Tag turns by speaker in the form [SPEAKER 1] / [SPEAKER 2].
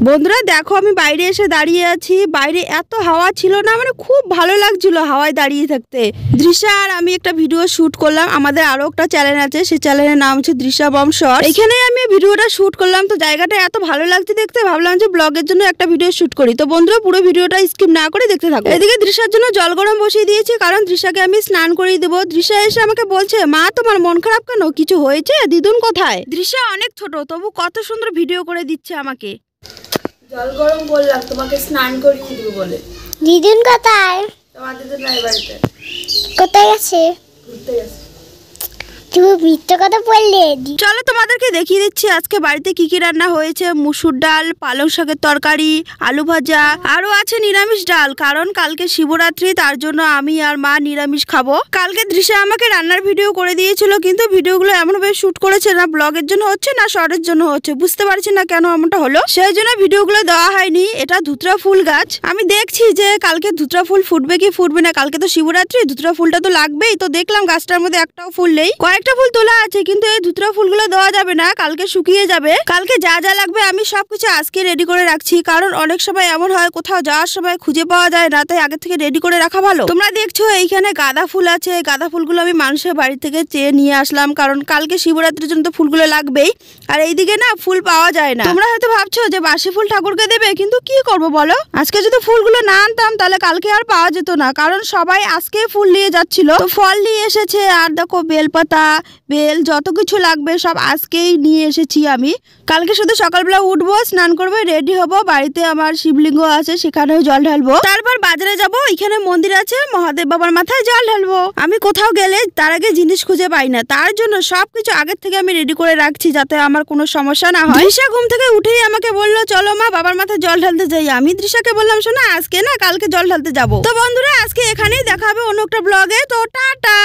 [SPEAKER 1] বন্ধুরা দেখো আমি বাইরে এসে দাঁড়িয়ে আছি। বাইরে এত হাওয়া ছিল না, মানে খুব ভালো লাগছিল হাওয়ায় দাঁড়িয়ে থাকতে। দৃশ্যা আর আমি একটা ভিডিও শুট করলাম। আমাদের আরো একটা চ্যানেল আছে, সেই চ্যানেলের নাম হচ্ছে দৃশ্যা বম শর্টস। এখানে আমি ভিডিওটা শুট করলাম। তো জায়গাটা এত ভালো লাগছে দেখতে, ভাবলাম যে ব্লগের জন্য একটা ভিডিও শুট করি। তো বন্ধুরা পুরো ভিডিওটা স্কিপ না করে দেখতে থাকো। এদিকে দৃশ্যার জন্য জল গরম বসিয়ে দিয়েছি, কারণ দৃশ্যাকে আমি স্নান করিয়ে দেবো। দৃশ্যা এসে আমাকে বলছে, মা তোমার মন খারাপ কেন, কিছু হয়েছে? দিদুন কোথায়? দৃশ্যা অনেক ছোট, তবু কত সুন্দর ভিডিও করে দিচ্ছে আমাকে। জল গরম বললাম তোমাকে স্নান করিয়ে দিব বলে।
[SPEAKER 2] দিদুন কোথায়?
[SPEAKER 1] তোমার দিদুন নাই বাড়িতে।
[SPEAKER 2] কোথায় আছে?
[SPEAKER 1] ঘুরতে গেছে।
[SPEAKER 2] তুমি মিথ্যে কথা বললে।
[SPEAKER 1] চলো তোমাদেরকে দেখিয়ে দিচ্ছি আজকে বাড়িতে কি কি রান্না হয়েছে। মুসুর ডাল, পালং শাকের তরকারি, আলু ভাজা, আরো আছে নিরামিষ ডাল, কারণ কালকে শিবরাত্রি, তার জন্য আমি আর মা নিরামিষ খাবো। কালকে দৃশ্যা আমাকে রান্নার ভিডিও করে দিয়েছিল, কিন্তু ভিডিওগুলো এমনভাবে শুট করেছে না ব্লগের জন্য হচ্ছে না শর্টের জন্য হচ্ছে, বুঝতে পারছি না কেন এমনটা হলো। সেই জন্য ভিডিওগুলো দেওয়া হয়নি। এটা ধুতরা ফুল গাছ। আমি দেখছি যে কালকে ধুতরা ফুল ফুটবে কি ফুটবে না। কালকে তো শিবরাত্রি, ধুতরা ফুলটা তো লাগবেই। তো দেখলাম গাছটার মধ্যে একটাও ফুল নেই, কয়েকটা ফুল তোলা আছে, কিন্তু এই ধুতরা ফুলগুলো দেওয়া যাবে না, কালকে শুকিয়ে যাবে। কালকে যা যা লাগবে আমি সবকিছু আজকে রেডি করে রাখছি, কারণ অনেক সময় এমন হয় কোথাও যাওয়ার সময় খুঁজে পাওয়া যায় না, তাই আগে থেকে রেডি করে রাখা ভালো। তোমরা দেখছো এইখানে গাঁদা ফুল আছে। গাঁদা ফুলগুলো আমি মানুষের বাড়ি থেকে চেয়ে নিয়ে আসলাম, কারণ কালকে শিবরাত্রির জন্য তো ফুলগুলো লাগবেই। আর এইদিকে না ফুল পাওয়া যায় না। তোমরা হয়তো ভাবছো যে বাসি ফুল ঠাকুরকে দেবে, কিন্তু কি করব বলো, আজকে যদি ফুলগুলো না আনতাম তাহলে কালকে আর পাওয়া যেত না, কারণ সবাই আজকে ফুল নিয়ে যাচ্ছিল। তো ফল নিয়ে এসেছে, আর দেখো বেলপাতা, বেল, যত কিছু লাগবে সব আজকেই নিয়ে এসেছি আমি। কালকে শুধু সকালবেলা উঠবো, স্নান করবো, রেডি হবো, বাড়িতে আমার শিবলিঙ্গ আছে সেখানেও জল ঢালবো, তারপর বাজারে যাব, এখানে মন্দির আছে, মহাদেব বাবার মাথায় জল ঢালবো। আমি কোথাও গেলে তার আগে জিনিস খুঁজে পাই না, তার জন্য সবকিছু আগের থেকে আমি রেডি করে রাখছি যাতে আমার কোনো সমস্যা না হয়। দৃশ্যা ঘুম থেকে উঠেই আমাকে বললো, চলো মা বাবার মাথায় জল ঢালতে যাই। আমি দৃশ্যাকে বললাম, শোনা আজকে না কালকে জল ঢালতে যাবো। তো বন্ধুরা আজকে এখানেই দেখা হবে অন্য একটা ব্লগে। তো টাটা।